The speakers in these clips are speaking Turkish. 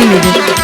təqdim edir.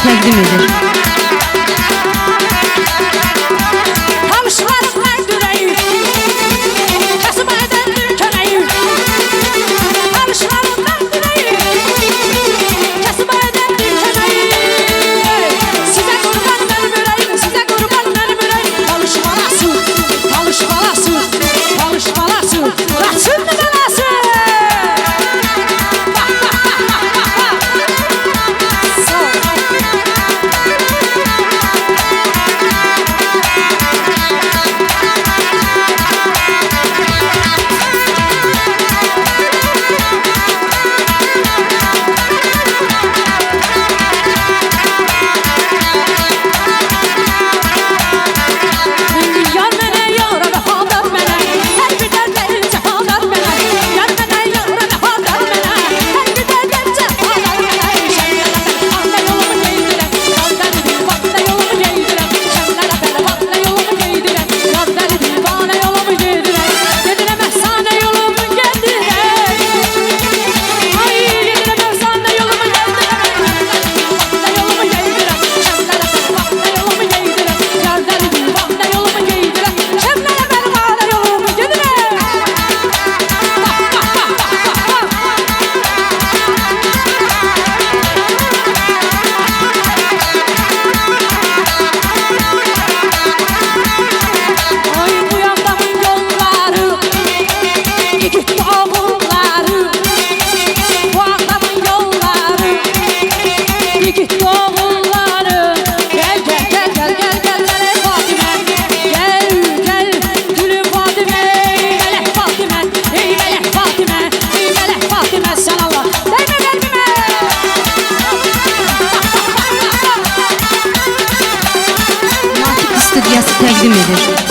Təqdim edir. Təqdim edir.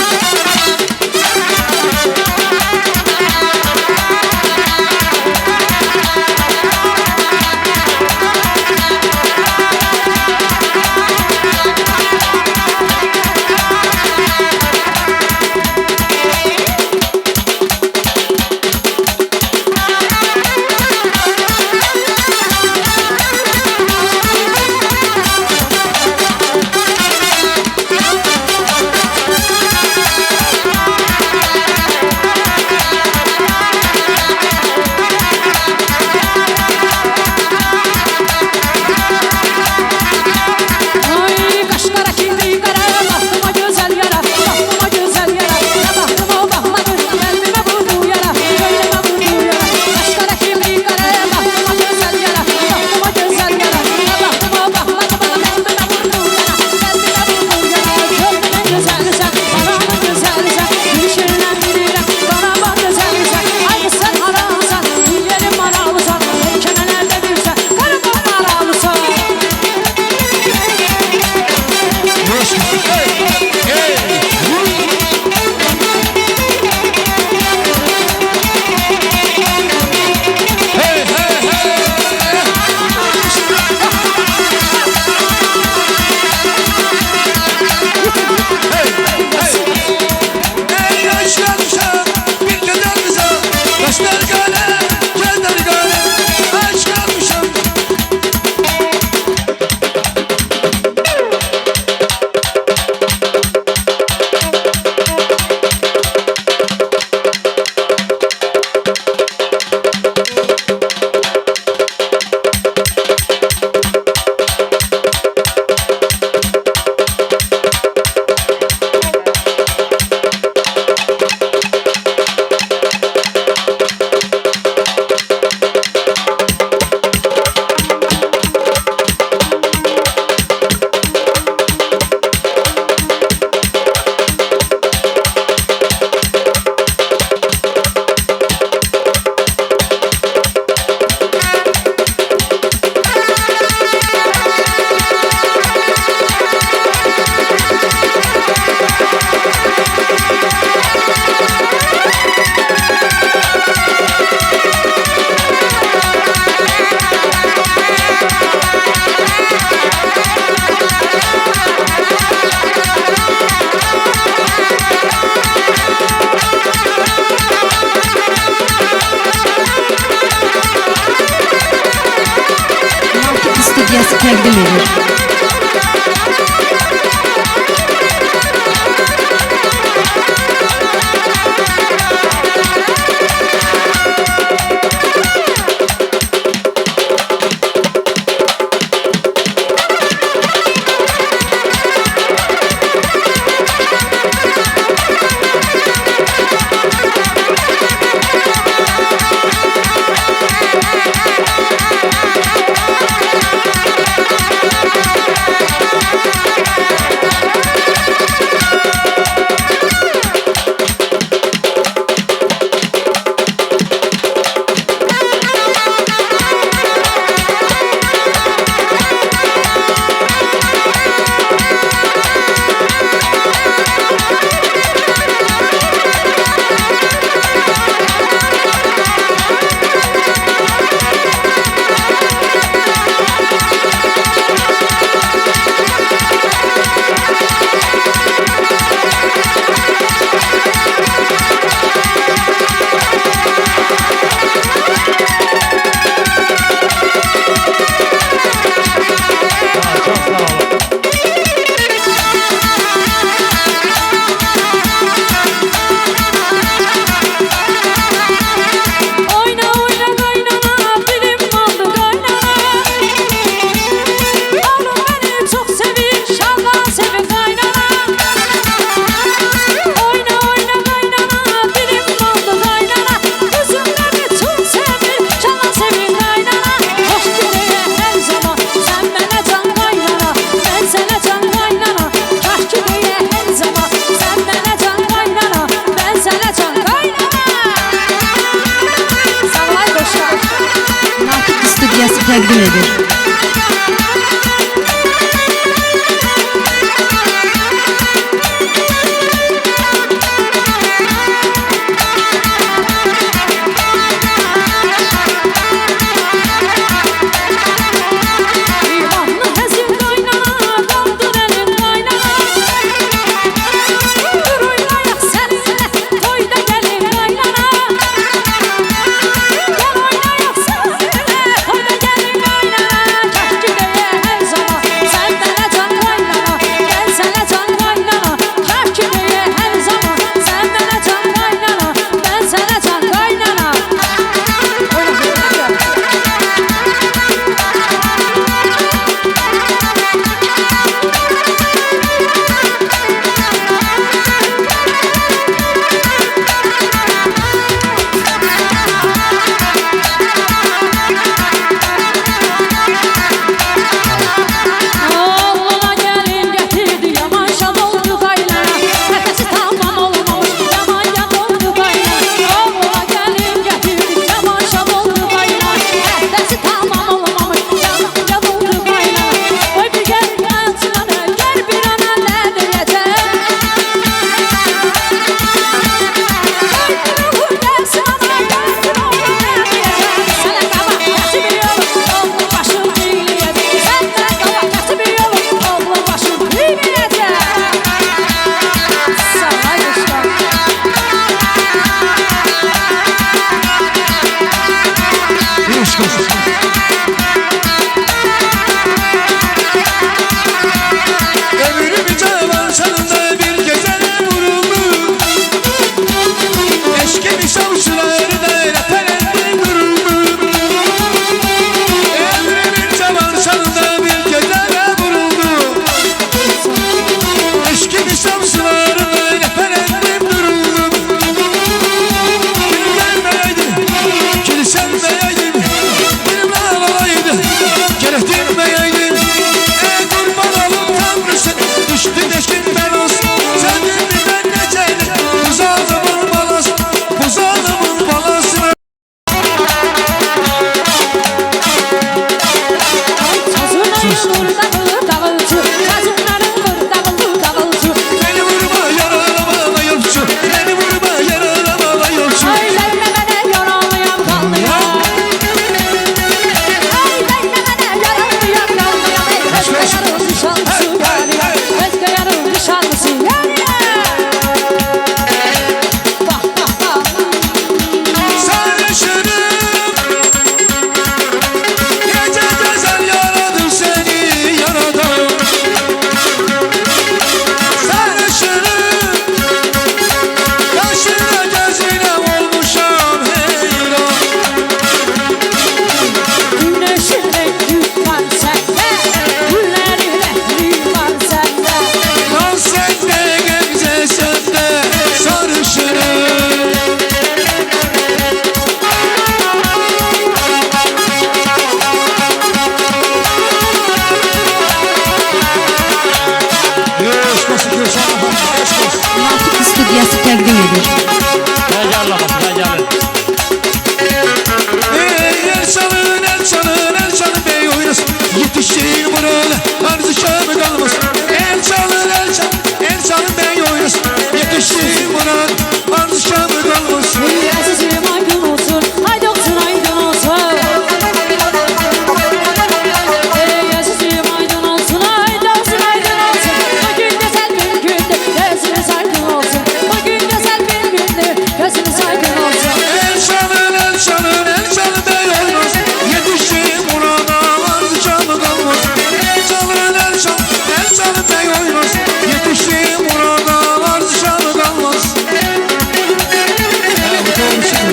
Studiyası təqdim edir. Yetiştiğin buralı arzu şamı kalmaz. El çalın el çal, el çalın ben oynasın. Yetiştiğin buralı arzu şamı kalmaz. Azizim aydın olsun, haydi olsun aydın olsun. Azizim aydın olsun, haydi olsun aydın olsun. Bugün güzel bir gündür, gözünüz aydın olsun. Bugün güzel bir gündür, gözünüz aydın olsun. El çalın el çalın, el çalın ben oynasın. Yetiştiğin buralı arzu şamı kalmaz. El çalın el çalın, el çalın ben oynasın. Yetiştiğin buralı arzu şamı kalmaz. Ya bu doğru şey.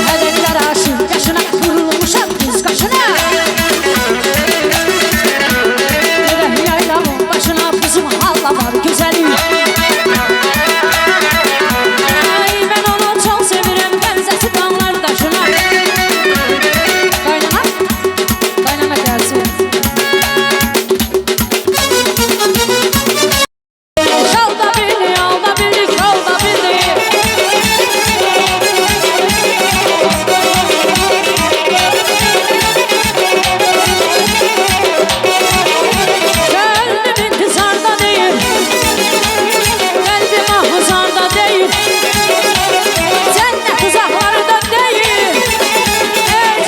Hedefler aşık, yaşına vurulmuşam düz kaşına. Yürek yaylamın başına bizim halla var güzelim. Ay ben onu çok severim, benzesi dağlar taşına. Kaynana, kaynana gelsin. Yolda bildi, yolda bildik, yolda bildik. Kalbim intizarda değil, kalbim ahuzarda değil. Cennet uzaklarda değil,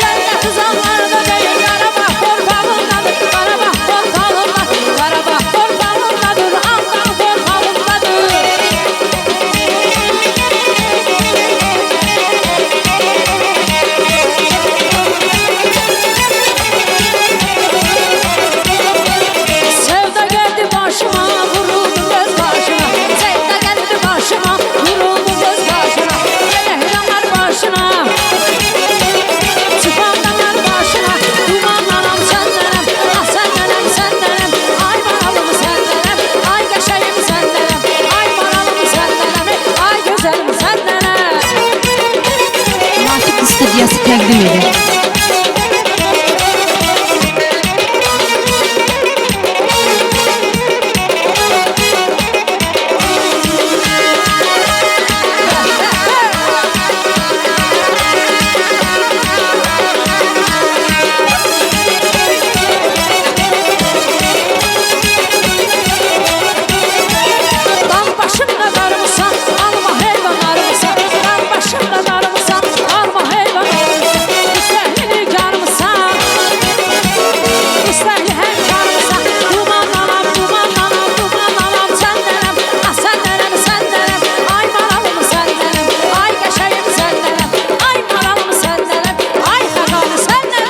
cennet uzaklarda değil. Karabağ torpağındadır, Karabağ torpağındadır, Karabağ torpağındadır, Ağdağ torpağındadır. Sevda geldi başıma, vuruldu göz başına. Sevda geldi başıma, vuruldu göz başına. Gelehranlar başına, çıpanlar başına. Dumanlarım sendenem, ah sendenem, sendenem. Ay maralım sendenem, ay geçeyim sendenem. Ay maralım sendenem, ay güzelim sendenem. Vakit Stüdyosu təqdim edir. Dağ başımda darımsan, alma heyvanlarımsan. Dağ başımda darımsan, alma heyvanlarımsan. İstehli canımsan, istehli hemkarımsan. Dumanlanam, dumanlanam, dumanlanam sendenem. Ah sendenem, sendenem. Ay maralım sendenem, ay geçeyim sendenem. Ay maralım sendenem, ay hakanı sendenem.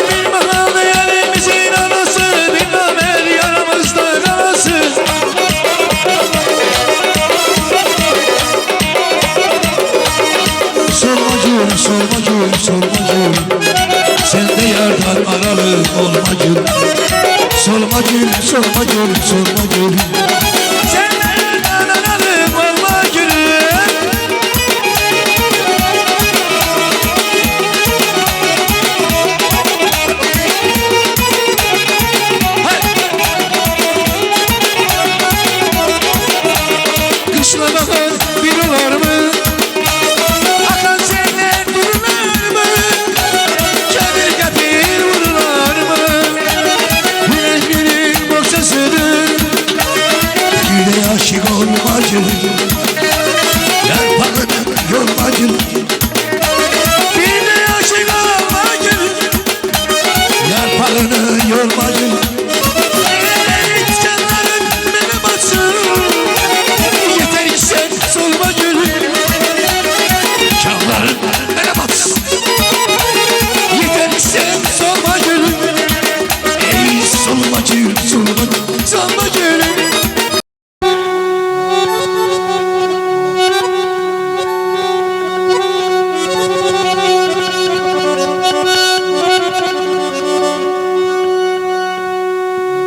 Bir mahalle elimizin anası, bir namer yaramızda kalası. Sorma gül, sorma gül, sorma gül. Sende yardan aralı olma gül. Sorma gül, sorma gül, sorma gül. Sende yardan aralı olma gül. Kışla bahar bir olar mı? Akan seller dururlar mı? Kabir kabir vururlar mı? Güneş günün boksasıdır. Güle aşık solmacı Yarpağının yolmacı Bir de aşık olmacı Yarpağının yolmacı Canların beni batsın Yeter ki sen solmacı Canların beni batsın Yeter ki sen solmacı Ey solmacı, solmacı, solmacı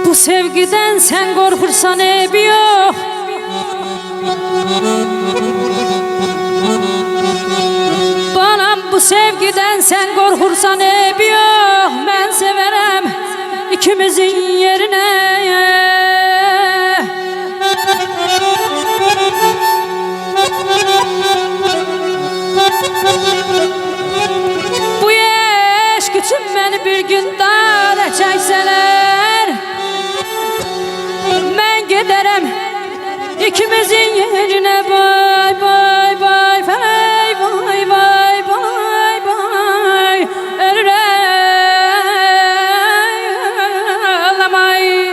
Bu sevgiden sen korkursan ebi yok. Bana bu sevgiden sen korkursan ebi yok. Ben severem ikimizin yerine. Bu eşk için beni bir gün dara çekseler ben giderim ikimizin yerine. Bay bay bay bay bay bay bay bay ağlamay.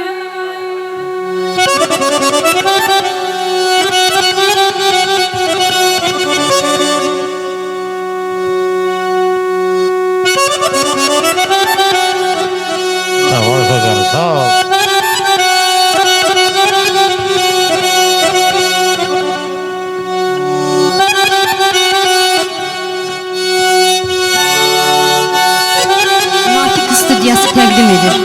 Tamam Sazan, sağ ol. Natik Stüdyosu təqdim edir.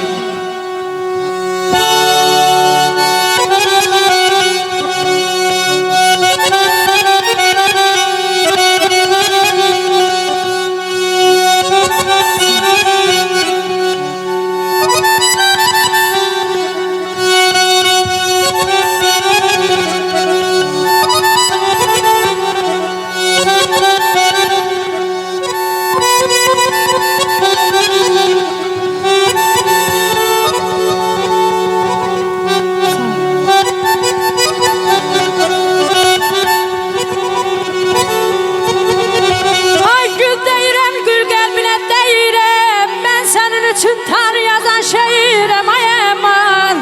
Ay gül deyirəm, gül qəlbinə deyirəm, mən sənin üçün tar yazan şeirəm. Ay aman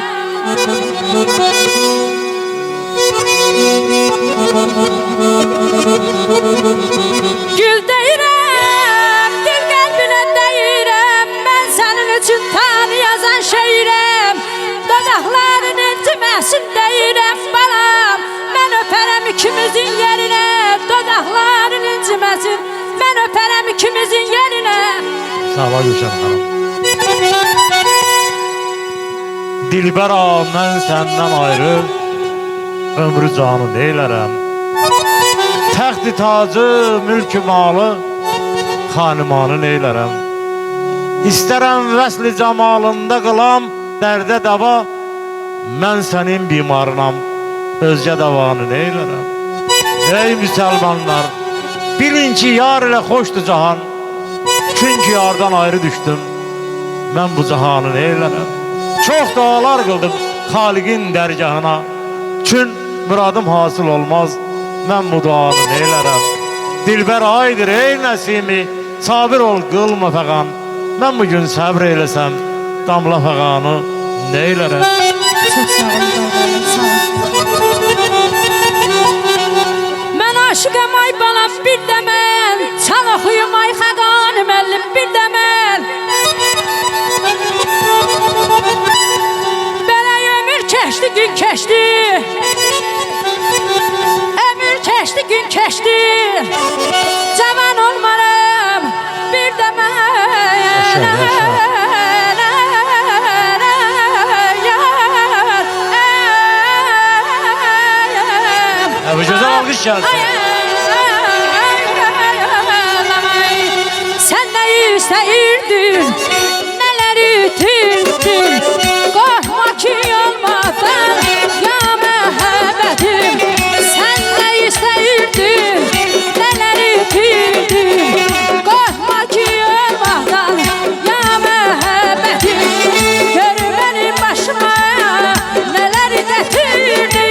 gül deyirəm, gül qəlbinə deyirəm, mən sənin üçün tar yazan şeirəm. Dodaqların inciməsin deyirəm balam, mən öpərəm ikimizin yerinə. Dodaqların inciməsin, mən öpərəm ikimizin yerinə. Sağ ol Gülşen Hanım. Dilber ağam, mən səndən ayrı ömrü canı neylərəm. Təxti tacı, mülkü malı, xanimanı neylərəm. İstərəm vəsli camalında qılam, dərdə dava, mən sənin bimarınam, özgə davanı neylərəm. Ey müsəlmanlar, bilin ki yar ilə xoşdur cahan, çünki yardan ayrı düşdüm, mən bu cahanı neylərəm. Çox dualar qıldım Xaliqin dərgahına, çün muradım hasıl olmaz, mən bu duanı neylərəm. Dilbər aydır ey Nəsimi, sabir ol qılma fəqan, mən bugün səbr eyləsəm, damla fəqanı neylərəm. Çox sağ olun qardaşlar, sağ olun. Mən aşıqam ay balam bir də mən, çal oxuyum ay xəqan müəllim bir də mən. Belə ömür keçdi, gün keçdi, ömür keçdi, gün keçdi, cavan olmaram bir də mən. Bu gözəl alqış gəlsin. Sen ne istəyirdin, nələri itirdin, qorxma ki olmadan ya məhəbbətim. Sen ne istəyirdin, nələri itirdin, qorxma ki olmadan ya məhəbbətim. Gör mənim başıma nələr gətirdin.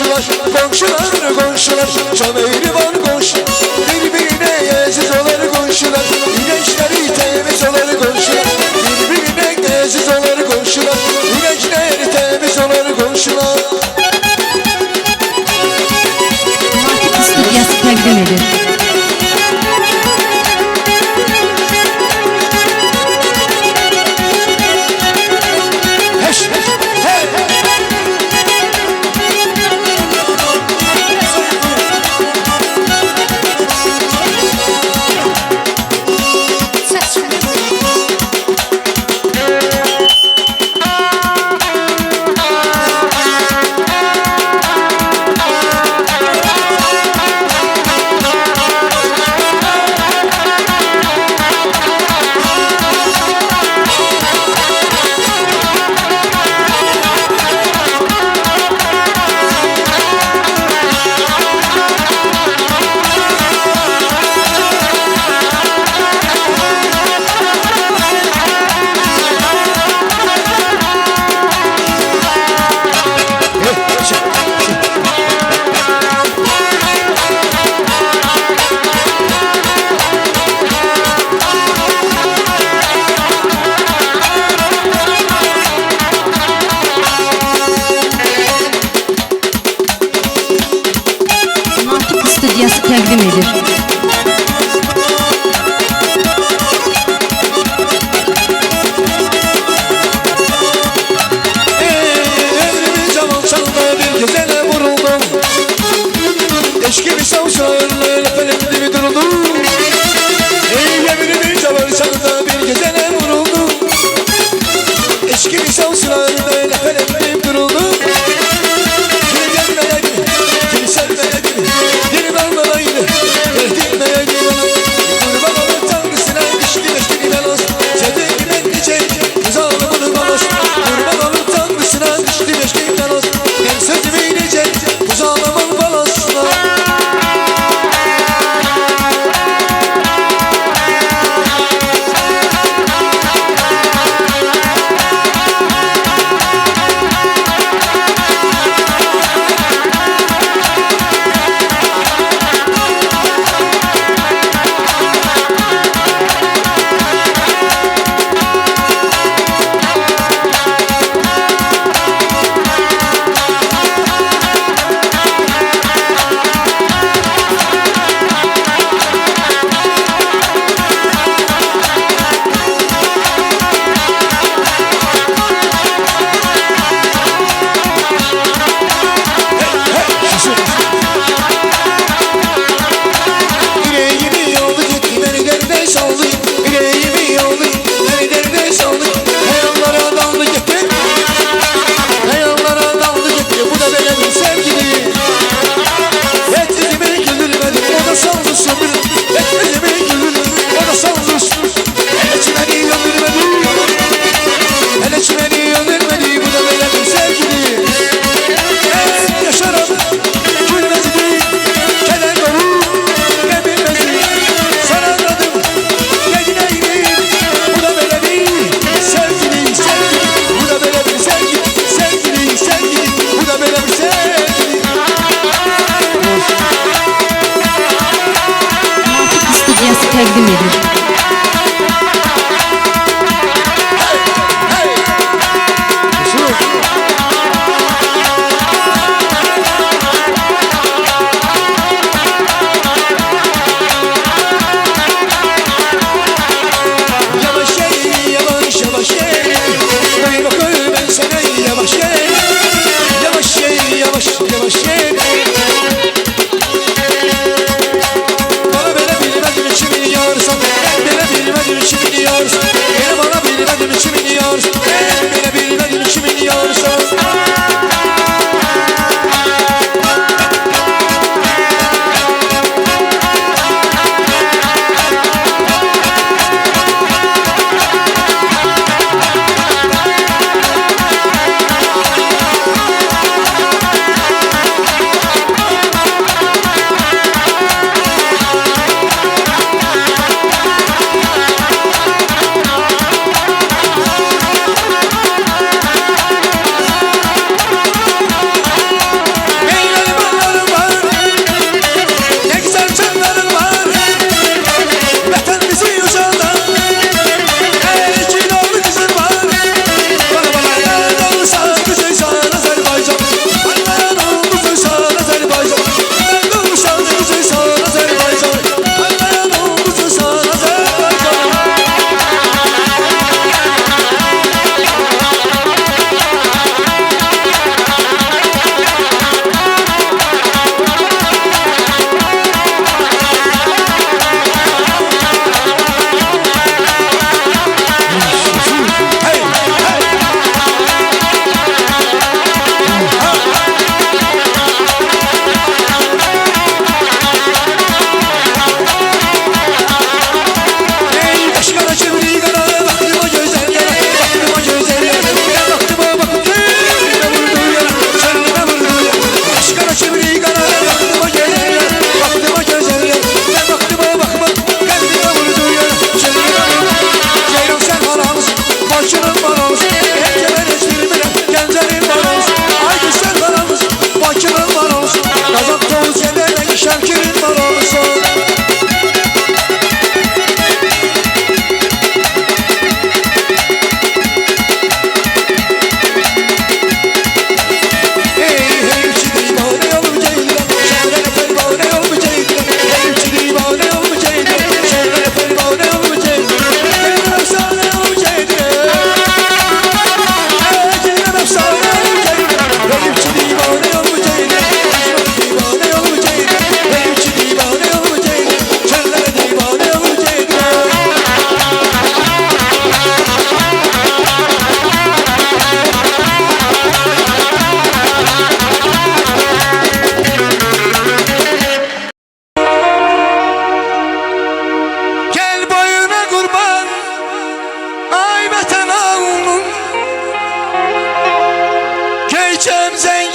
komşular, komşular, komşular, çok mehriban komşu. Birbirine aziz olur komşular, güneşleri temiz olur komşular. Birbirine aziz olur komşular, güneşleri temiz olur komşular. Market Stüdyosu təqdim edir. Heş, heş, hey, hey.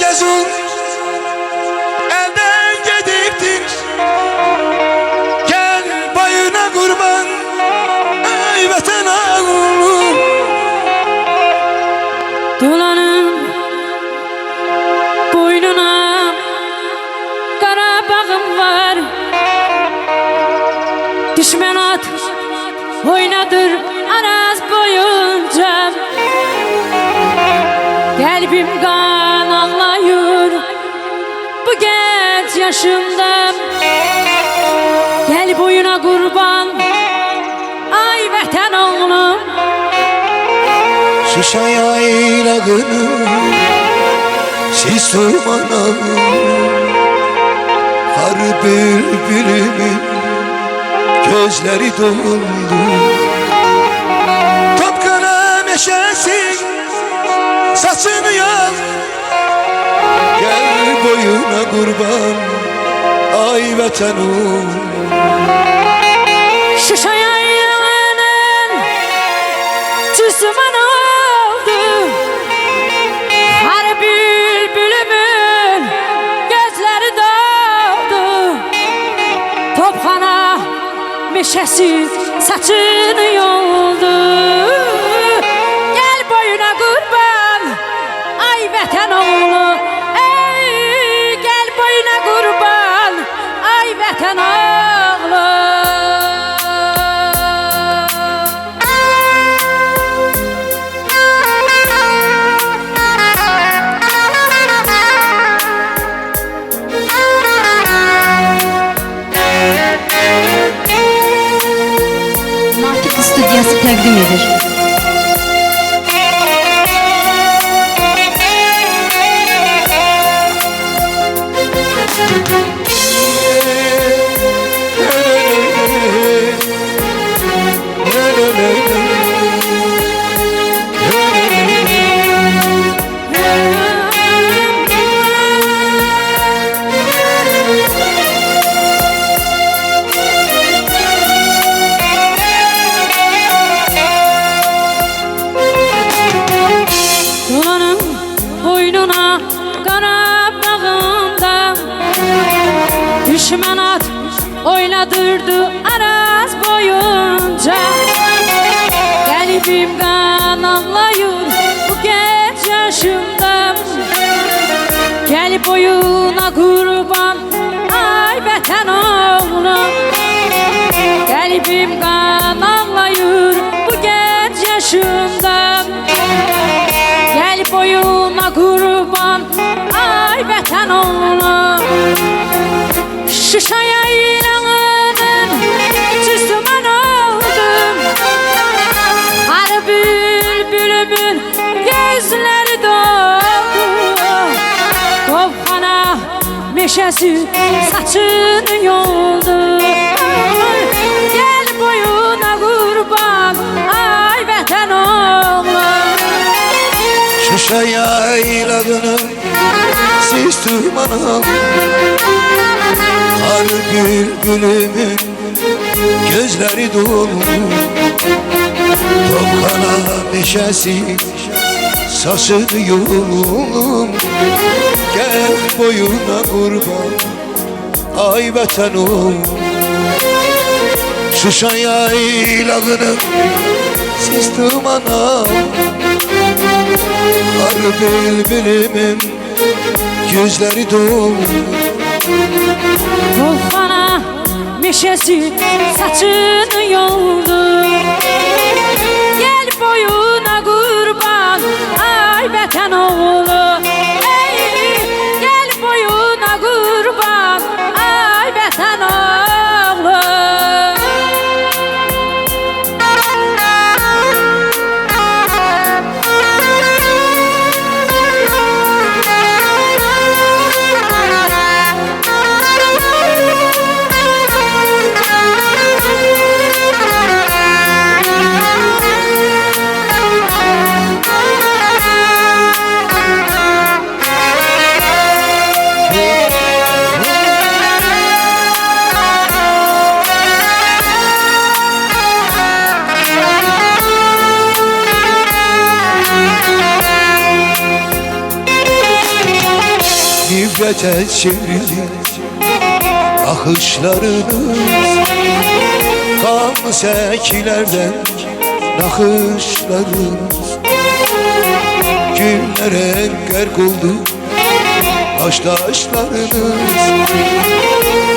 gözün elden gedibdir. Gel boyuna kurban ey vatan oğlum. Dolanım boynuna Qarabağım var. Düşman at oynadır Araz boyunca. Kalbim kan ağlayır bu genç yaşımda. Gel boyuna kurban ay vətən oğlum. Şuşa yaylağını siz dumanım. Kar bülbülümün gözleri doldu. Topkana meşesi saçını yal. Gel boyuna kurban ay vatan oğlum. Şuşa yaylağının tüsümün oldu. Her bülbülümün gözleri doldu. Topxana meşesi saçını yoldu. Gel boyuna kurban ay vətən oğlu. Ey gel boyuna kurban ay vətən oğlu. Natiq studiyası təqdim edir. Dolanım boynuna Qarabağımda. Düşman at oynadırdı Araz boyunca. Kalbim kan ağlayır bu genç yaşımda. Gel boyuna kurban ay vətən oğlum. Kalbim kan ağlayır bu genç yaşımda. Gel boyuna kurban ay vətən oğlum. Şuşa yaylağının tüsümün oldum. Her bülbülümün gözleri doldu. Topxana meşesi saçını yoldu. Gel boyuna kurban ay vətən oğlum. Şuşa yaylağının siz dumanım. Kar bülbülümün gözleri dolu. Topkana meşesi saçını yolum. Gel boyuna kurban ay vatan oğlum. Şuşa yaylağının siz dumanım. Kar bülbülümün gözleri dolu. Topxana meşesi saçını yoldu. Gel boyuna kurban ay vətən oğlu. Ey gel boyuna kurban ay vətən oğlu. hasrete çevrildi akışlarınız, kanlı sekilerden nakışlarınız. Günlere gerk oldu baştaşlarınız,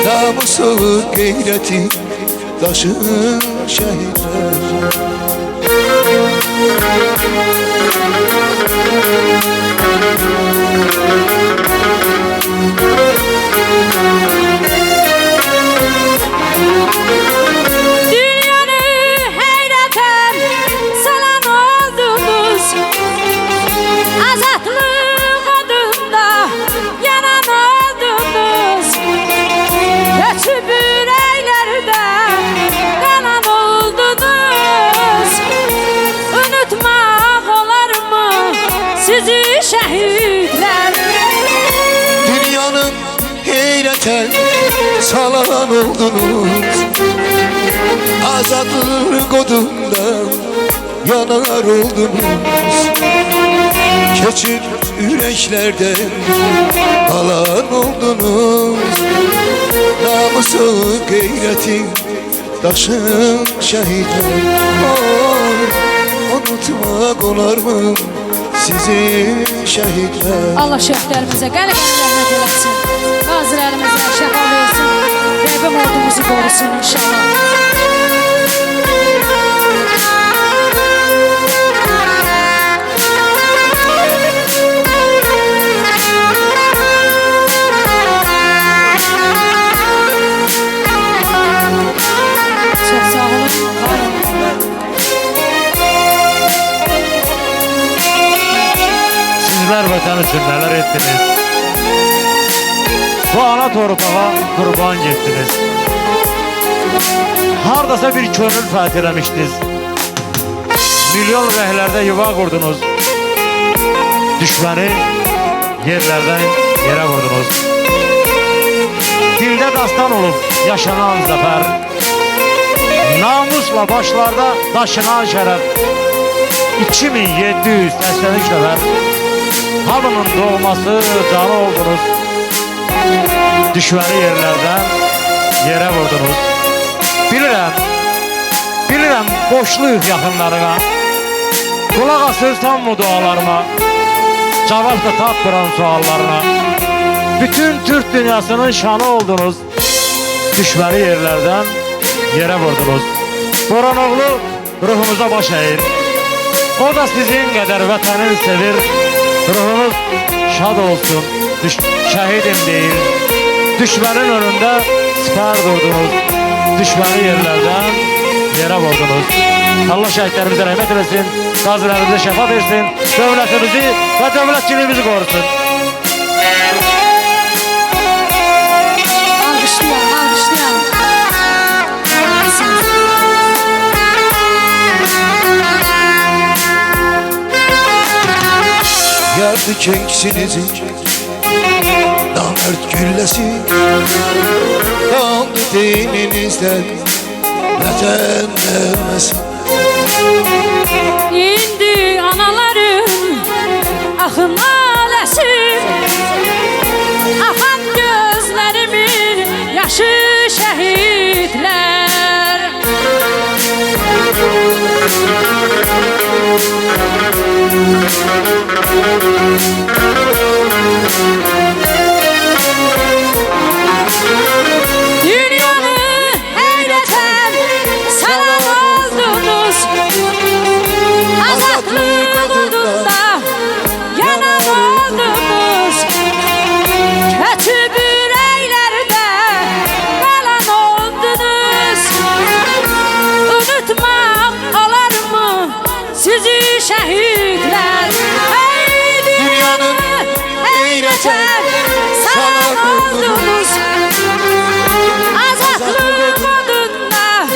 namusu gayreti taşın şehitler. Dünyanı heyreten salan oldunuz, azatlık adında yanan oldunuz. Göçüp yüreklerde kalan oldunuz. Unutmak olar mı sizi şehitler? Dünyanın heyreten salan oldunuz, azatlık odundan yanar oldunuz. Keçip yüreklerden kalan oldunuz, namusu gayretin taşın şehitler. Oy, unutmak olar mı sizi şehitler? Allah şehitlerimize qəni qənimlərine diləsin. Qazilərimizə şəfa versin. Rəbbim ordumuzu qorusun inşallah. Çox sağ olun, var olun. Sizler vatan için neler ettiniz? Bu ana torpağa kurban gittiniz. Hardasa bir könül fəthiləmişdiniz. Milyon rəhlərdə yuva qurdunuz. Düşməni yerlərdən yerə vurdunuz. Dildə dastan olub yaşanan zəfər, namusla başlarda daşınan şərəf. 2783 nəfər hamının doğması canı oldunuz. Düşməni yerlərdən yerə vurdunuz. Bilirəm boşluyuq yaxınlarına. Qulaq asırsan mı dualarıma? Cavab da tapmıram suallarına. Bütün Türk dünyasının şanı oldunuz. Düşməni yerlərdən yerə vurdunuz. Boranoğlu ruhunuza baş əyir. O da sizin qədər vətənin sevir. Ruhunuz şad olsun, şəhidim deyil. Düşmənin önündə sipər durdunuz. Düşməni yerlərdən yerə vurdunuz. Allah şəhidlərimizə rəhmət eləsin, qazilərimizə şəfa versin, dövlətimizi və dövlətçiliyimizi qorusun. Alqışlayalım, alqışlayalım. Yardı kenksinizin namert güllesi, damdı dininizden vətən nəğməsi. İndi anaların axın aləsi, axan gözlərimin yaşı şəhidlər. Dünyanı heyreten salan oldunuz, azatlık odunda yanan oldunuz. Kötü yüreklerde kalan oldunuz. Unutmak olar mı sizi şehitler? Ey dünyanı heyreten salan oldunuz, azatlık odunda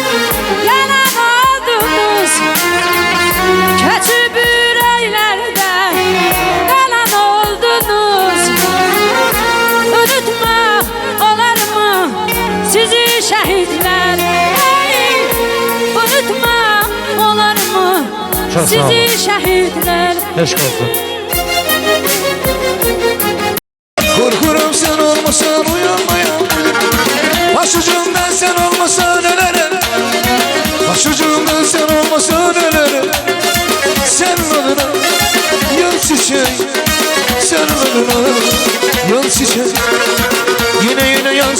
yanan oldunuz. Kötü yüreklerde kalan oldunuz. Unutmak olar mı sizi şehitler? Hey, unutmak olar mı Çok sağ olun. sizi şehitler? Eşk olsun. Korkuram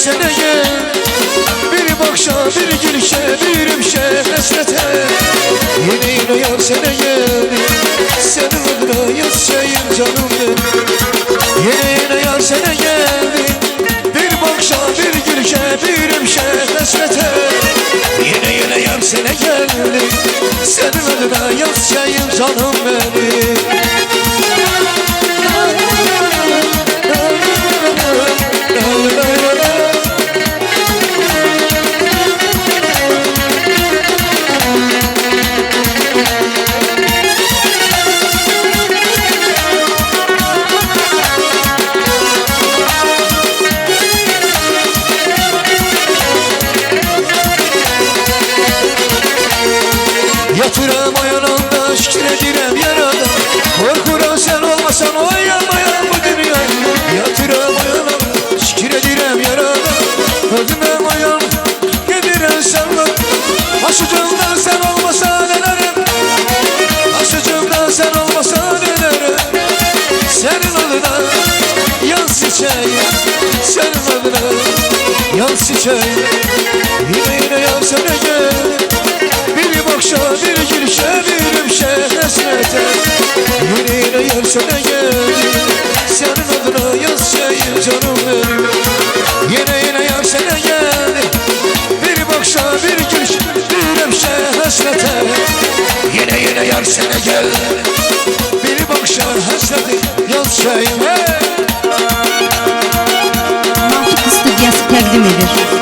sene gel. Bir bakşa bir gülüşe bir imşe hasrete. Yine yar sene gel. Senin adına yazayım canım benim. Yine yar sene gel. Bir bakşa bir gülüşe bir imşe hasrete. Yine yar sene gel. Senin adına yazayım canım benim. Yatıram ayağında şükür edirem yarada. Korkuram sen olmasan oynamayan bu dünya. Yatıram ayağında şükür edirem yarada. Öldüm ayağım gedirem sen bak. Başucumdan sen olmasan ederim. Başucumdan sen olmasan ederim. Senin adına yan çiçeğim. Senin adına yan çiçeğim. Yine yan sana gel. Bir bakşa bir gülüşe bir imşe hasrete. Yine yer sana gel. Senin adına yazayım canım benim. Yine yer sana gel. Bir bakşa bir gülüşe bir imşe hasrete. Yine yer sana gel. Bir bakşa hasrete yazayım. Mantık Stüdyosu təqdim edir.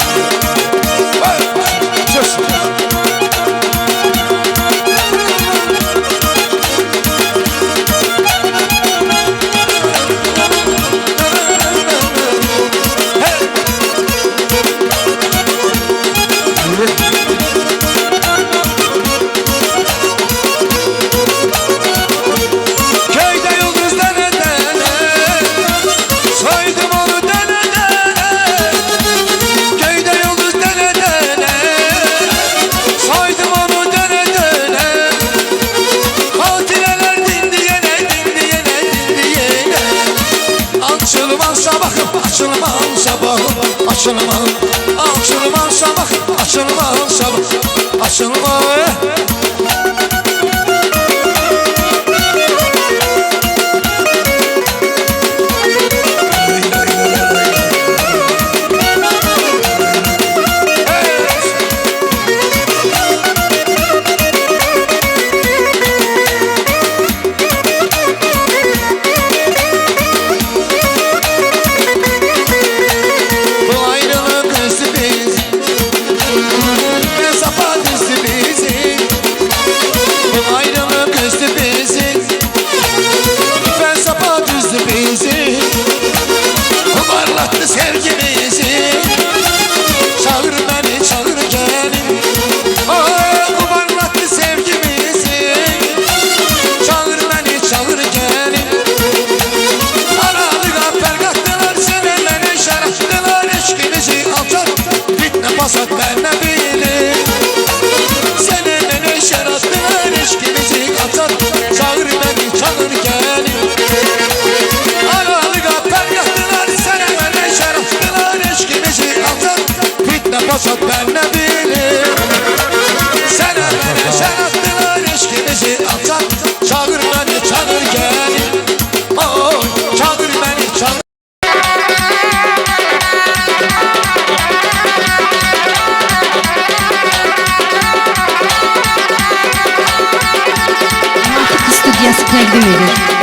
Açılmaz, açılmaz sabah, açılmaz sabah, açılmaz. Basat ben ne bileyim. Seninle ne şeratlar eşkimizi atar. Çağır beni çağır gelin. Aralığa pergahtılar. Seninle ne şeratlar eşkimizi atar. Fitne basat ben ne bileyim. Seninle ne şeratlar eşkimizi atar. Çağır beni çağır gelin. Oy çağır beni çağır. Stüdyosu təqdim edir.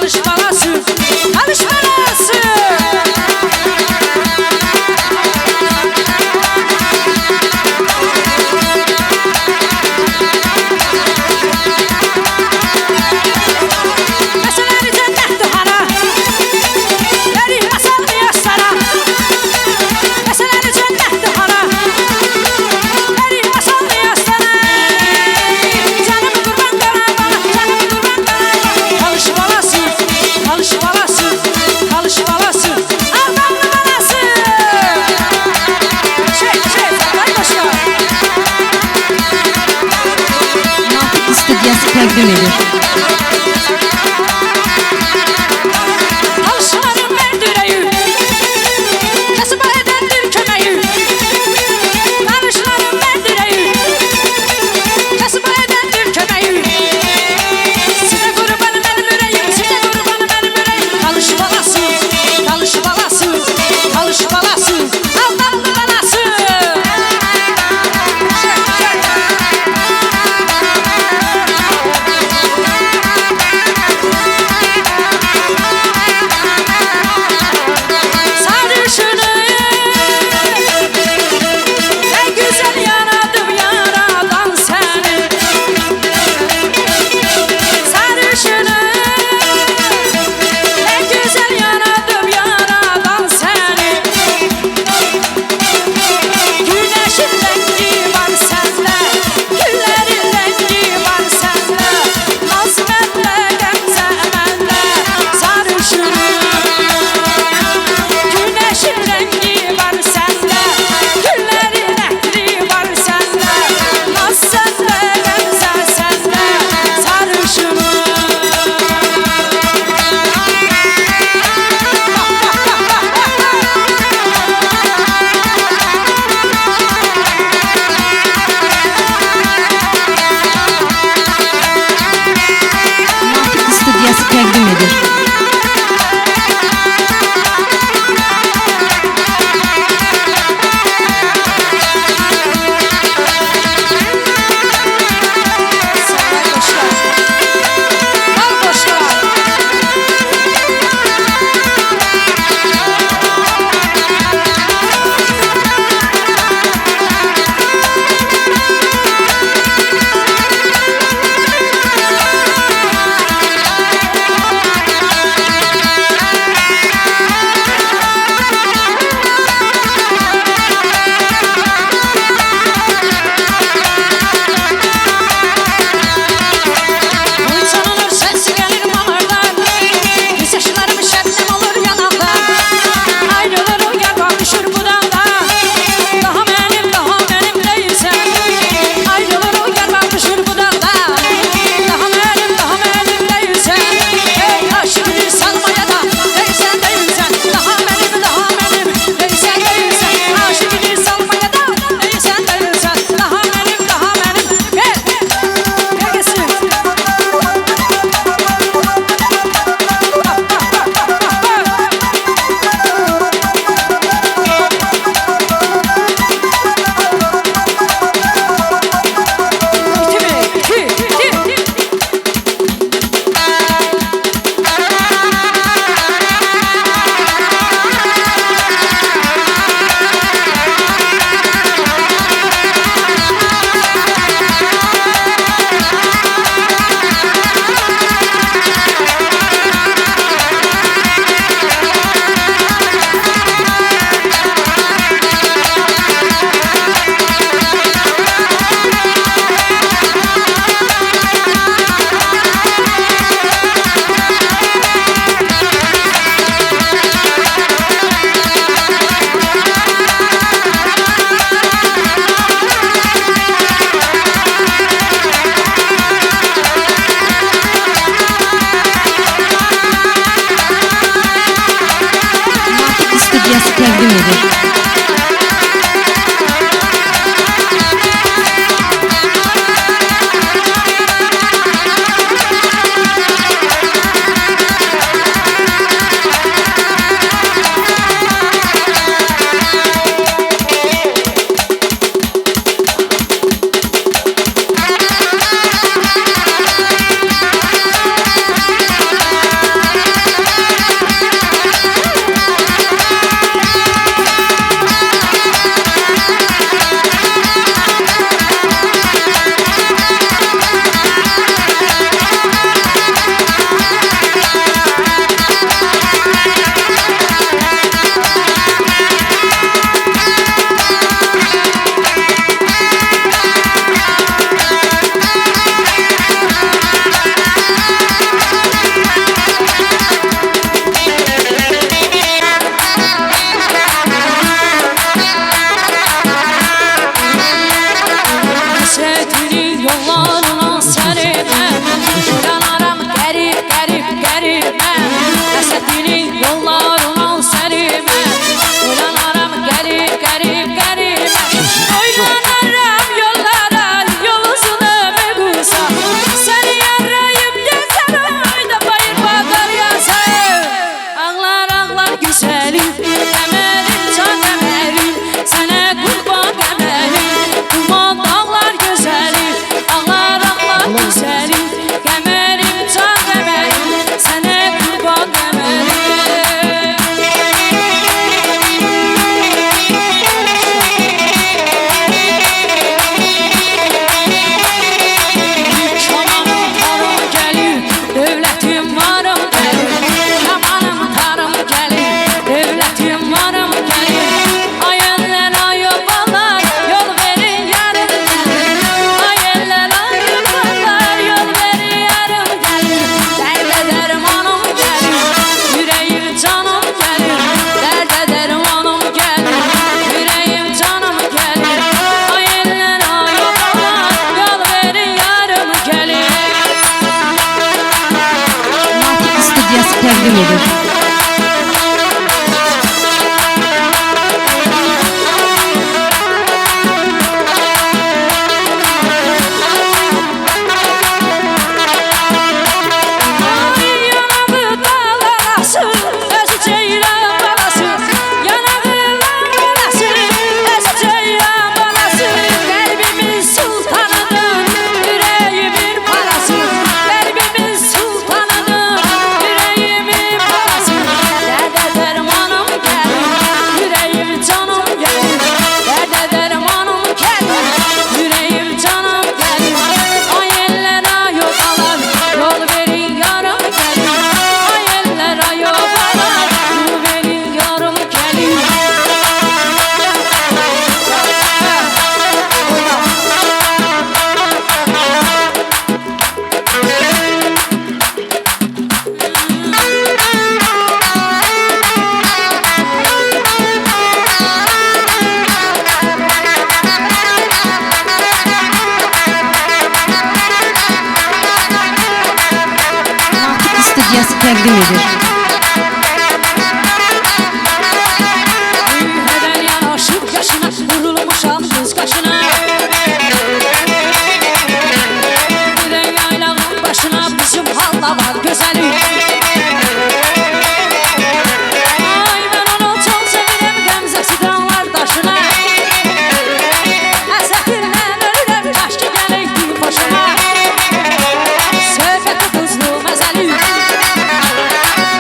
Alış balası, alış balası. Meseleri cennet hara, veri masal yaşlara. Meseleri cennet hara, veri masal yaşlara. Canımı kurban bana, canımı kurban bana. Alış balası, alış balası, alış balası. Aldanlı balası. Saklar başka. Mantık Stüdyosu təqdim edir. Alışlarım verdireyi, kasıp edendir kömeği. Alışlarım verdireyi, kasıp edendir kömeği. Size kurban benim yüreğim, size kurban benim yüreğim. Alış balası, alış balası, alış balası. Aldanlı balası. Sarışını ne güzel yaradım yaradan seni. Sarışını ne güzel yaradım yaradan seni. Güneşin rengi var sende, güllerin rengi var sende. Naz bende, gemze bende, sarışını. Güneşin rengi var sende, güllerin ehli var sende. Naz sende, gemze sende, sarışını. Mantık Stüdyosu təqdim edir. Saklar başka. Al başka. Uçanılır sesi gelir malardan. Biz yaşlarım şebnem olur yanaktan. Ayrılır uyar bakışır bu daldan. Daha benim değilsen. Ayrılır uyar bakışır bu daldan. Daha benim değilsen. Ey aşkı bir salmaya da değilsen. Daha benim değilsen. Aşkı bir salmaya da değilsen. Daha benim. Gel gelsin. Mantık Stüdyosu təqdim edir. Studiyası təqdim edir. Studiyası təqdim edir. Hemen yanaşıp yaşına vurulmuşam göz kaşına. Giden yaylağın başına bizim halla var güzelim. Ay ben onu çok severim Gamzesi dağlar taşına. Əsətirlə ölürəm kaş ki gələk bir başıma. Söhbəti tuzlu məzəli.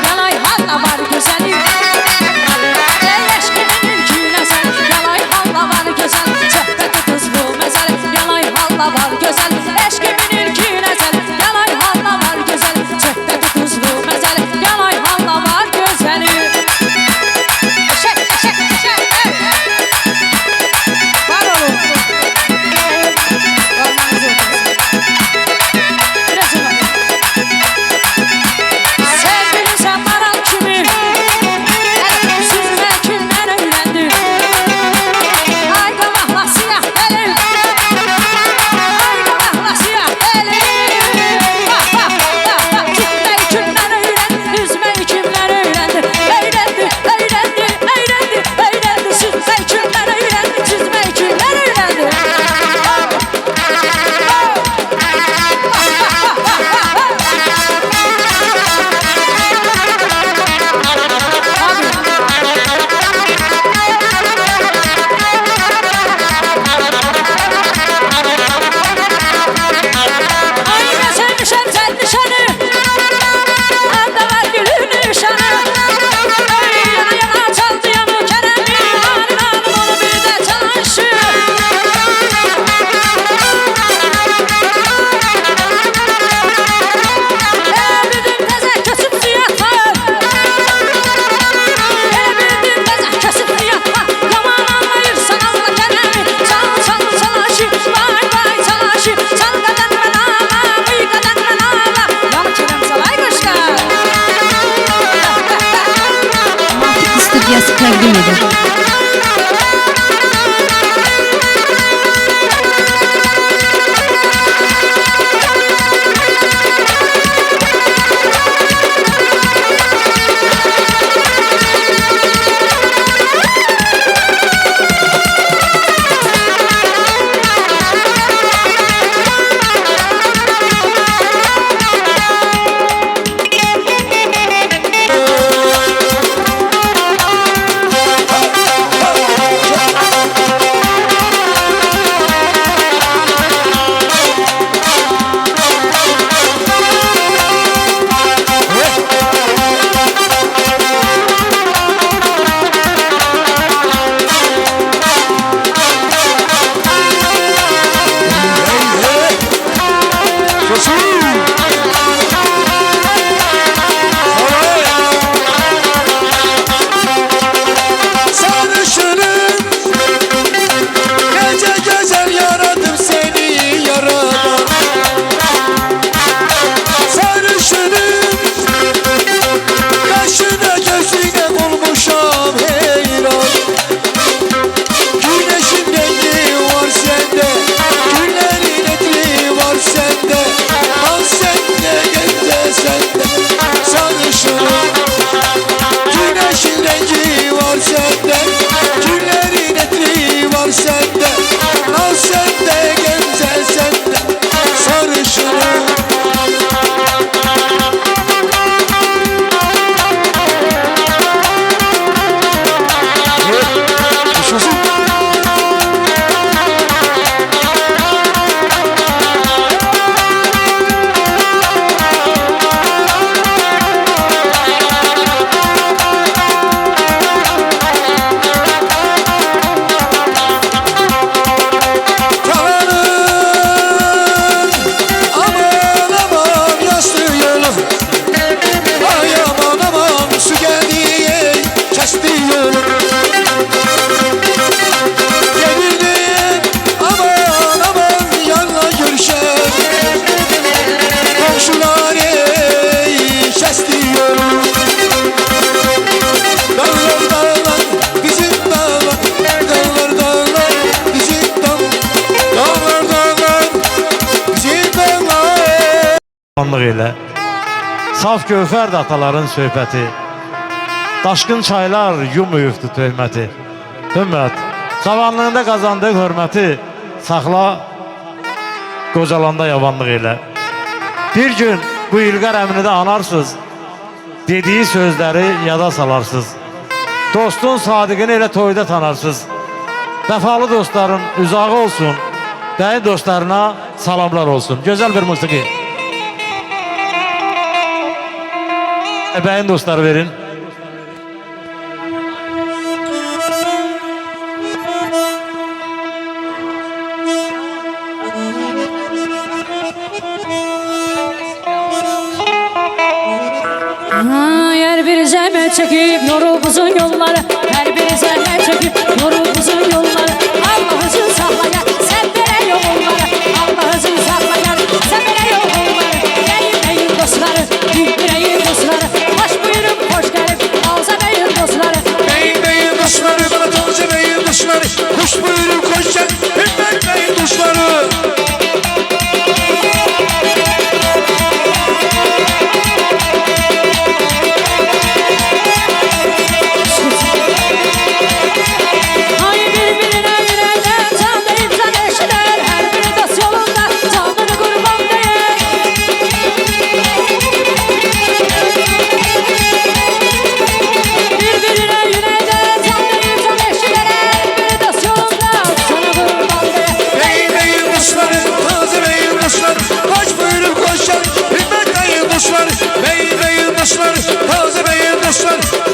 Yalay halla var güzelim. Ey eşkimin ülküne sen. Yalay halla var güzel. Söhbəti tuzlu məzəli. Yalay halla var güzel. Eşkimin ülküne sen. Yalay halla var güzel. Söhbəti tuzlu məzəli. elə. Saf gövhərdir ataların söhbəti. Daşqın çaylar yumuyubdu töhməti. Hümmət, cavanlığında qazandığı hörməti saxla, qocalanda yavanlıq elə. Bir gün bu İlqar əmini də anarsız, dediği sözləri yada salarsız. Dostun sadiqini elə toyda tanarsız. Vəfalı dostların uzağı olsun, dəyin dostlarına salamlar olsun. Gözəl bir musiqi. Bəyin dostları verin. Her bir zahmet çekip yorul uzun yolları, her bir zahmet çekip yorul uzun yolları. Allah için saklaya sen vere yolları, Allah için saklaya sen vere yolları. Beyin dostları, yüreğin dostları, hoş buyurun hoş gelip alza beyin dostları. Beyin dostları, bana taze beyin dostları. Hoş buyurun koş gel, hümmet beyin dostları.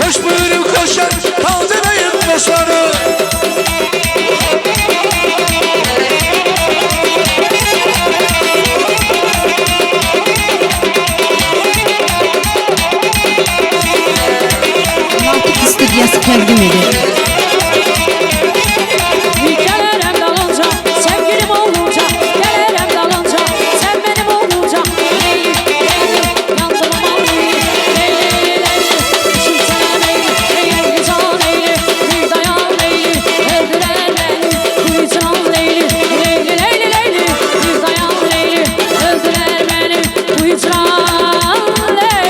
Hoş buyurun koşan taze beyin dostları. Mantık Stüdyosu təqdim edir. Gelirim dalınca, sevgilim olunca, gelirim dalınca, sen benim olunca. Leyli, leyli, yandım leyli, leyli, leyli, şimdi sana leyli, leyli, can leyli, bir dayan leyli, öldüren beni, bu can leyli, leyli, leyli, leyli, bir dayan leyli, öldüren beni, bu can leyli.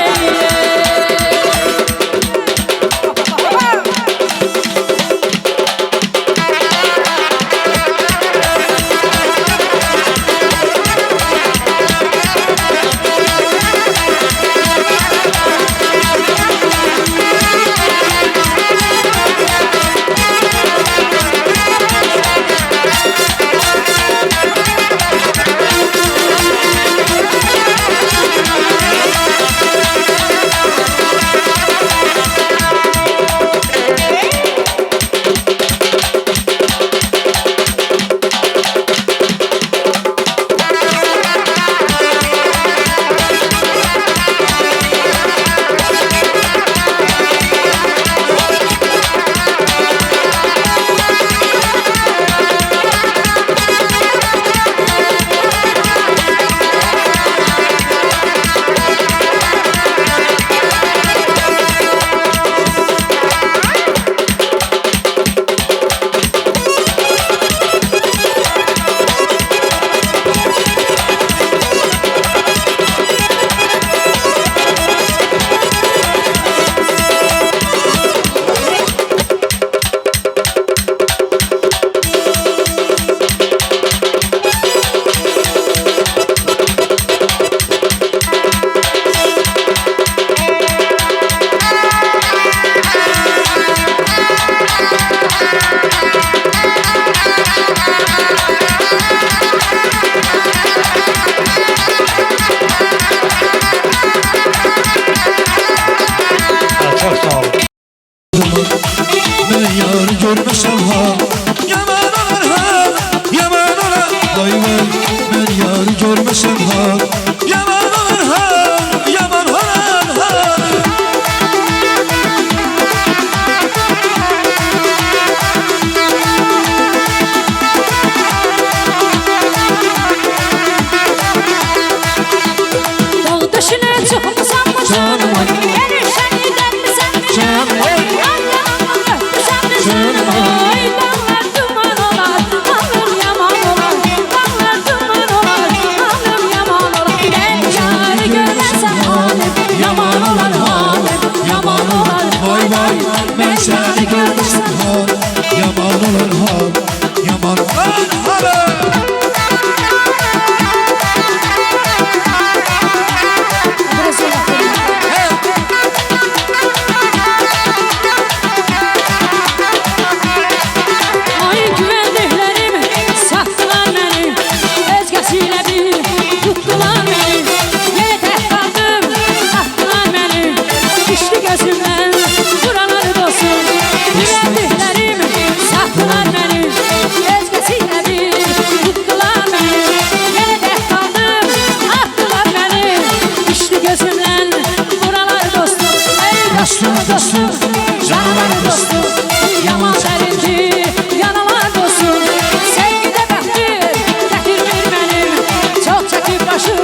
Çok sağ olun. Ben yarı görmesem ha, yaman olur ha, yaman olur. Vay vay, ben yarı görmesem ha, yaman olur ha, yaman olur ha. Dağ döşüne çıkmışam mı canım? Erişen giden mi sen mi canım? Allah'ım öpmüşem mi canım? Ay dağlar duman olar, alır yaman olar. Dağlar duman olar, alır yaman dostum, canavar dostum. Yaman sərindir, yanalar dostum. Sevgidə bəxtim, gətirmir mənim. Çox çəkib başım,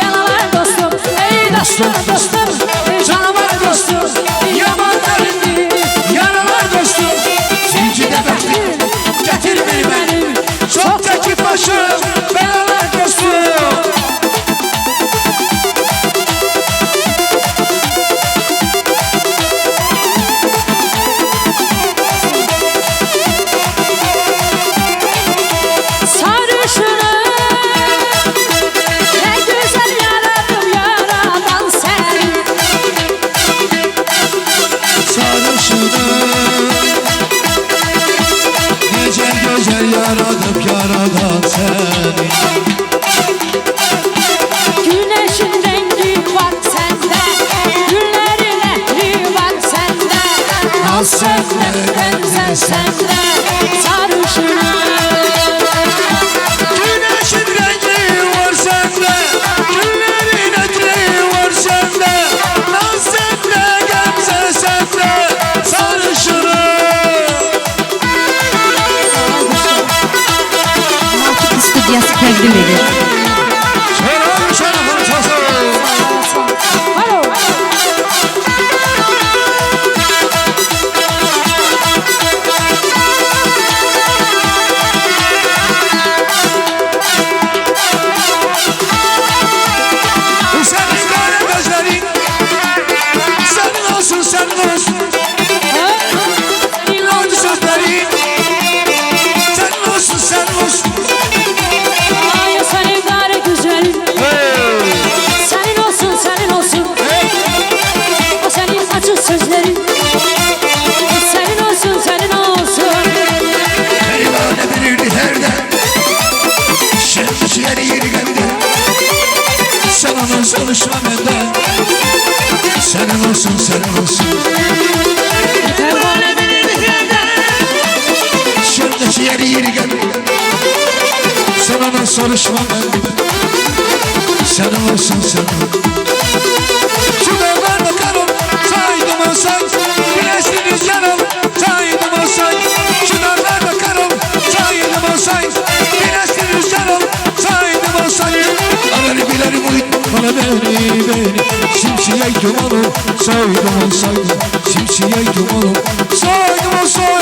bəlalar dostum. Ey dostum, dostum, canavar dostum. Yaman sərindir, Yaralar dostum, sevgide bekler, getirmir benim. Çok çekip başım, belalar dostum. sarışınım. Ne güzel yaradım yaradan seni. Sarışınım, güzel güzel yaradıp yaradan seni. Güneşin rengi var sende, güllerin ehli var sende. Naz sende, benzer sende, sarışınım. Güneşin rengi var sende, güllerin etli var sende. Naz sende, gemze sende, sarışınım. Nakip Stüdyosu təqdim edir. Selam şerefin sası. Alo. Senin kara gözlerin, senin olsun senin olsun. Hadi sözlerin, senin olsun senin olsun. Ay senin gari güzelin, senin olsun senin olsun. O senin acı sözlerin, senin olsun senin olsun. Perivane verirdi herden, şimdi ciğeri yeri geldi. Sen onun konuşma benden, senin olsun senin olsun. Pervane verirdi yerden, Şimdi ciğeri yeri geldi. Sen onun konuşma benden, senin olsun senin olsun. Şu dağlar bakarım, saydım olsay, güneşiniz yanım, saydım olsay. Şu dağlar bakarım, saydım olsay, güneşiniz yanım, saydım olsay. Alır bilerim uyut, bana beni, simsiyey dumanım, saydım olsaydı, simsiyey dumanım, saydım olsaydı.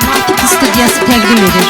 Nakip Stüdyosu təqdim edir.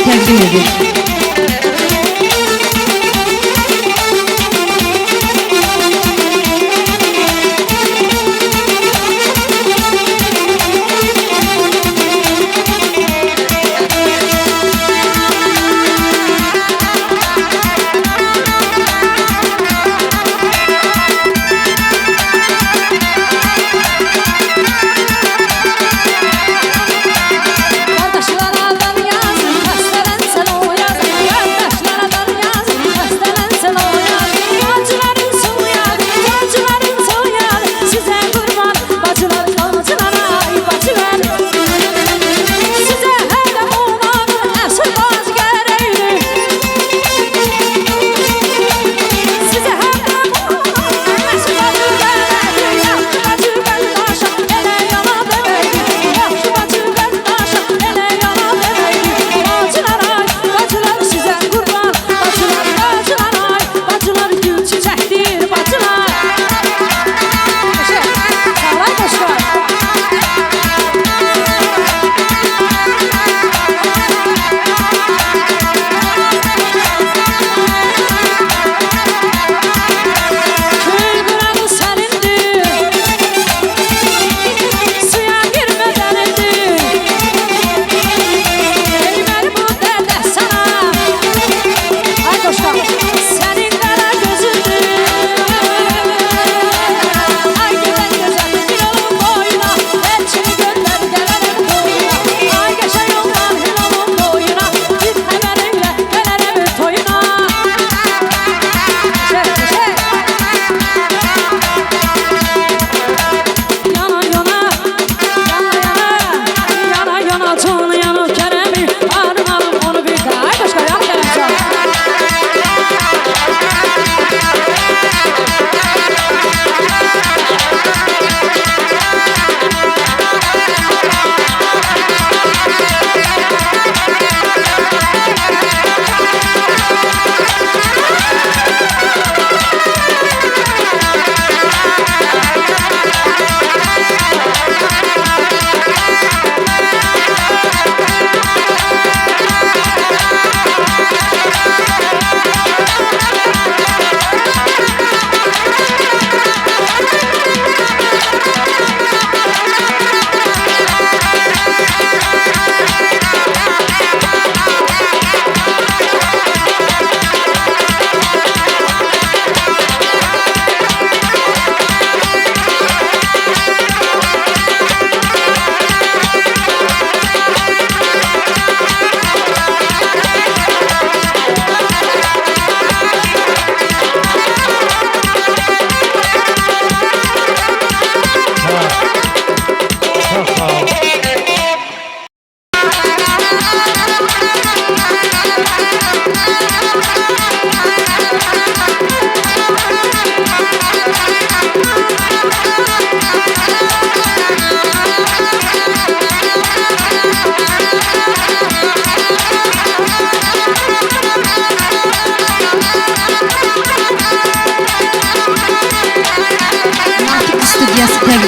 təqdim edir.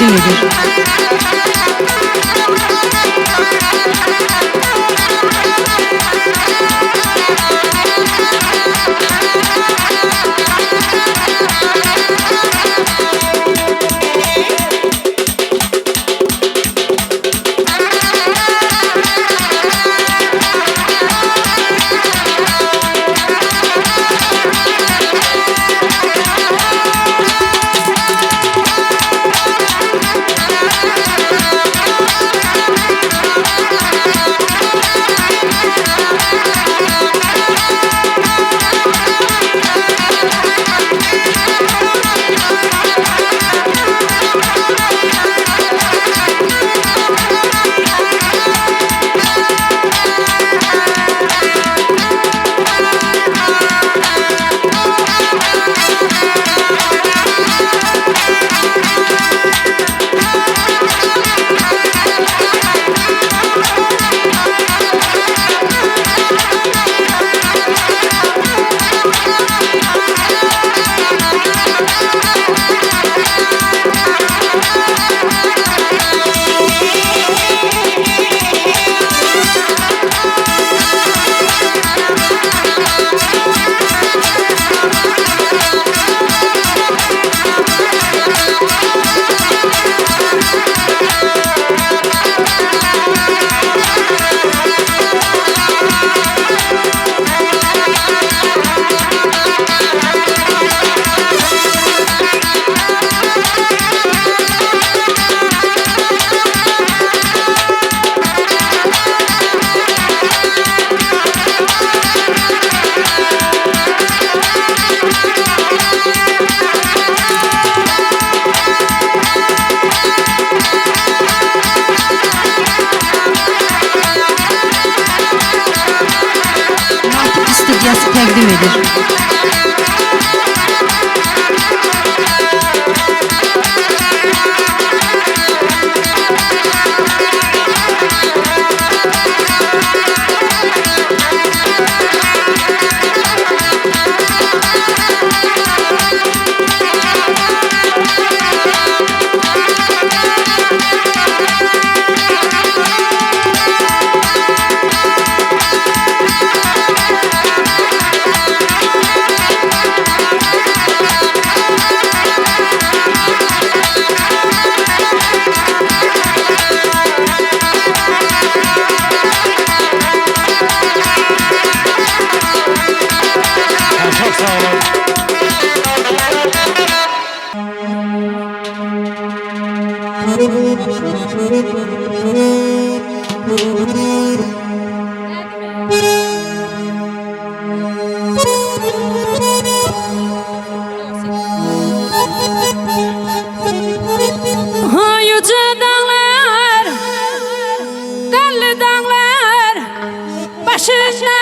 təqdim edir. Studiyası təqdim edir. Çok sağ olun. Yüce dağlar, qəlli dağlar, başına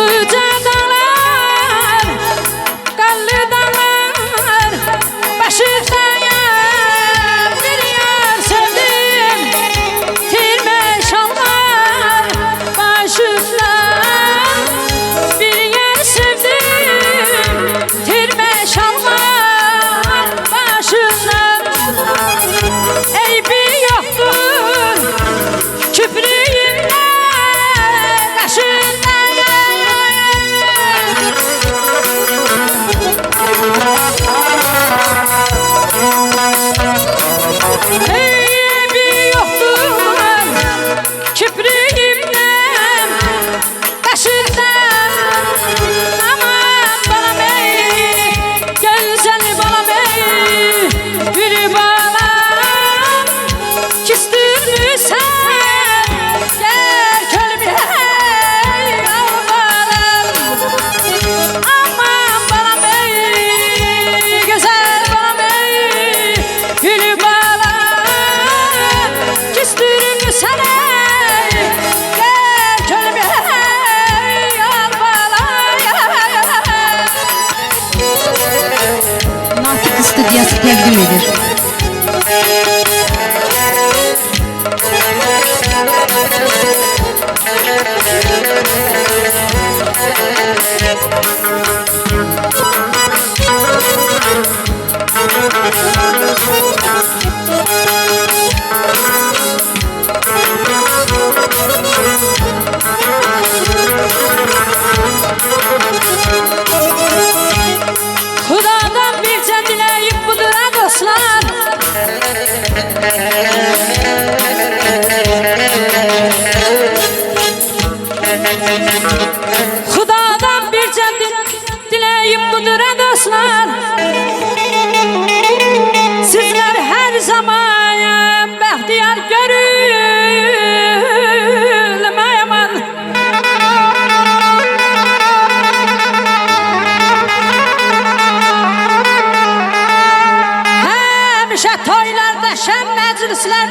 Yüce dağlar, qəlli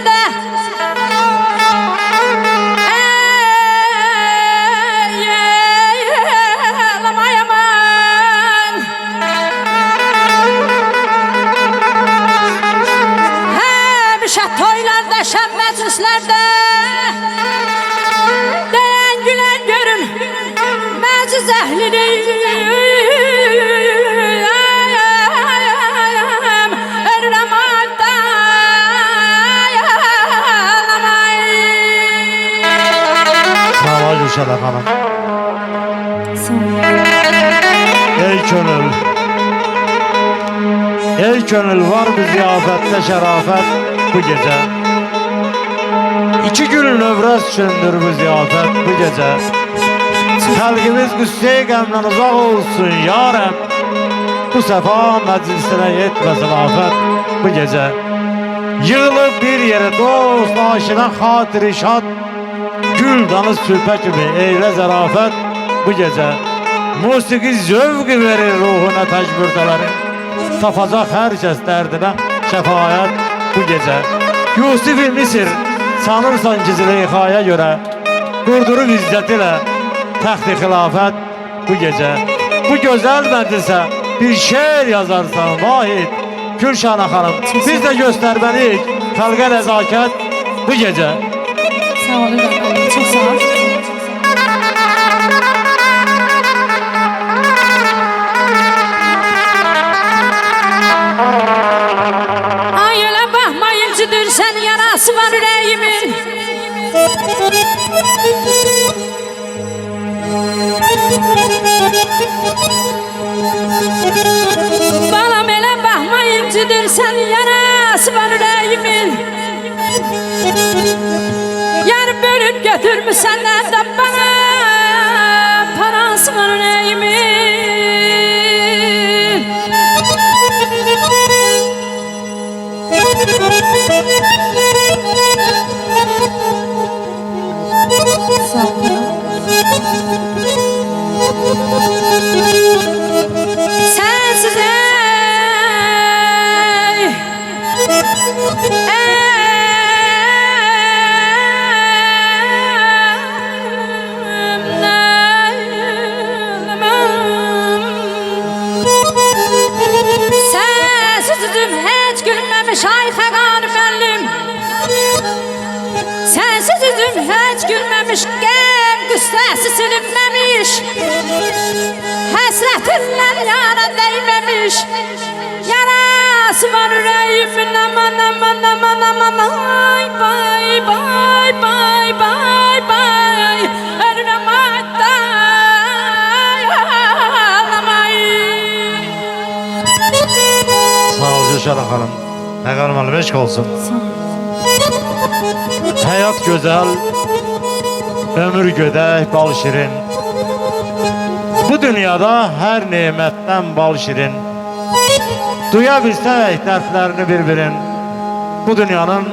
məclislərdə ağlamay aman. Həmişə toylarda, şəb məclislərdə deyən gülən görün məciz əhlini. Sağ ol Gülşələ xanım. Sağ ol. Ey könül, ey könül var bu ziyafette şərafət bu gecə. İki gün növrəz üçündür bu ziyafət bu gecə. Xalqimiz qüssəyə qəmdən uzaq olsun ya Rəbb. Bu səfa məclisinə yetməsin afət bu gecə. Yığılıb bir yerə dost, aşina, xatir-i şad, gül danız sürpə kimi eylə zərafət bu gecə. Musiqi zövqü verir ruhuna təcbürdələrin. Tapacaq hər kəs dərdinə şəfayət bu gecə. Yusuf-i Misir sanırsan ki Züleyxaya görə qurdurub izzət ilə təxt-i xilafət bu gecə. Bu gözəl məclisə bir şeir yazarsan Vahid Gülşənə xanım. Biz də göstərməliyik xalqa nəzakət bu gecə. Sağ ol İbrahim. Çok sağ ol. Ay elə baxmayın cidürsən yarası var ürəyimin. Balam elə baxmayın cidürsən yarası var ürəyimin. Yarı bölüp götürmüşsən də bana parası var ürəyimin. Sağ ol. Sensiz sensizim hiç gülmemiş ay Xəqan müəllim. Sensiz üzüm hiç gülmemiş, gəm qüssəsi silinməmiş, həsrətindən yara dəyməmiş, yarası var ürəyimin aman aman aman aman. Ay bay bay bay bay bay ölürəm ayday ağlamay. Sağ ol Gülşənə xanım. Xəqan müəllim eşq olsun. Sağ ol. Həyat gözəl, ömür gödək, bal şirin. Bu dünyada hər nemətdən bal şirin. Duya bilsək dərdlərini bir-birin, bu dünyanın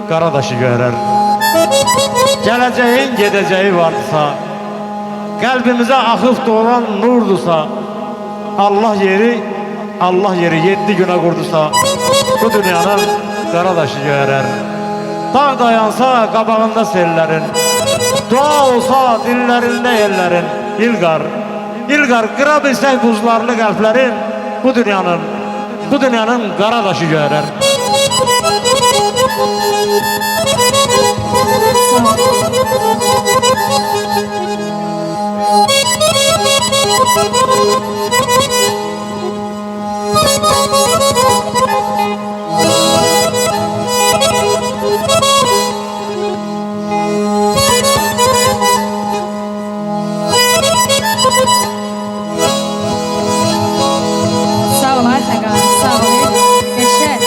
qara daşı görər. Gələcəyin gedəcəyi varsa, qəlbimizə axıb doğan nurdursa, Allah yeri 7 günə qurdusa, bu dünyanın qara daşı görər. Dağ dayansa qabağında sellərin, dua olsa dillərində ellərin. İlqar qıra bilsək buzlarlı qəlblərin, bu dünyanın qara daşı görər. Sağ ol Xəqan. Sağ ol. Eşək.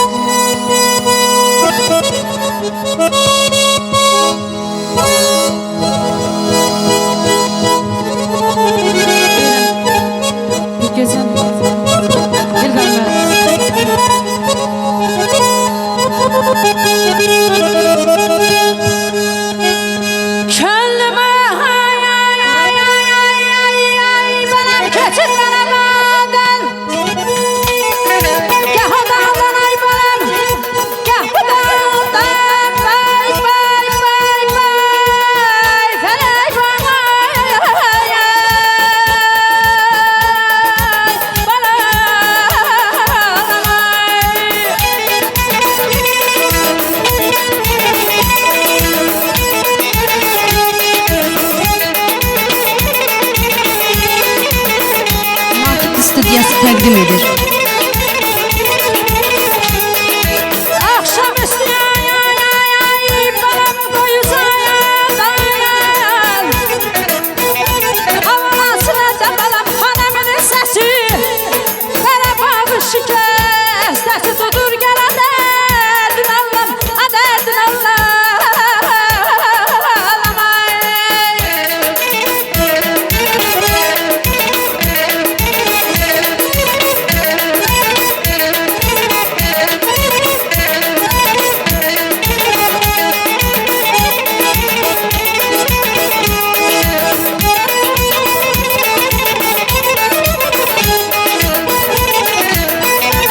təqdim edir. Akşamüstü ay ay ay ay balam koyuzayan dayan. Havasına da balam hanımın sesi. Kara bağı şikest sesi tutur gel adedin Allah'ım adedin Allah'ım.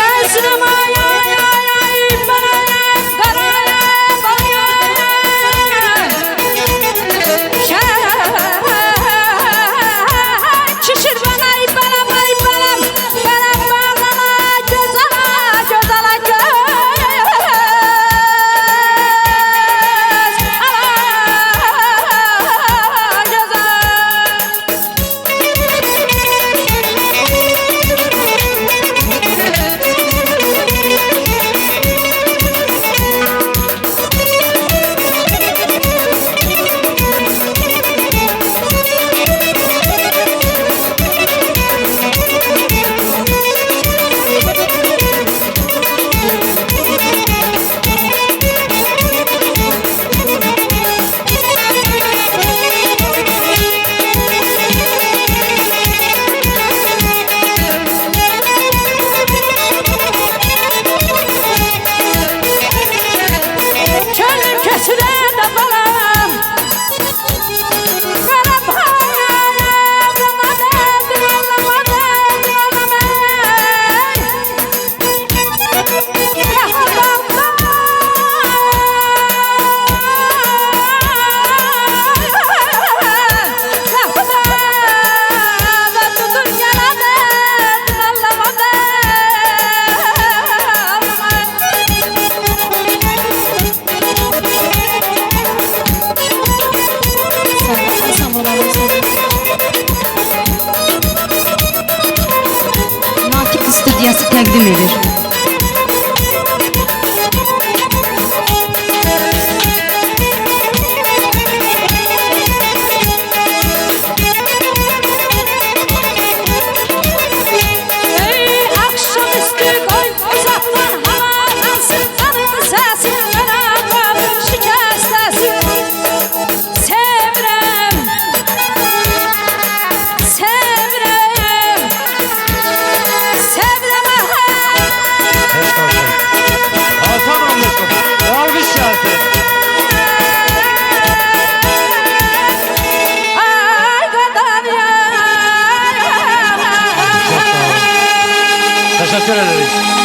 Özlem ay ay ay ay balayım karayım bayayım. Şişir balay balam ay balam. Balam bağlama göz ala göz ala göz. Ala göz ala. Könlüm kötüler de balam. Balam hayalım anlamadım anlamadım anlamadım. Ya Allah'ım kapıda tutur gel adedin anlamadım. Sağ olalım, sağ olun. Natiq studiyası təqdim edir. Ey akşamüstü koy uzaktan havalansın tanın sesin beraber şikestesin. Sevrem, sevrem, sevrem Hasan anlaşıldı. Alkış gelsin. ay kadar ya. Teşekkür ederiz.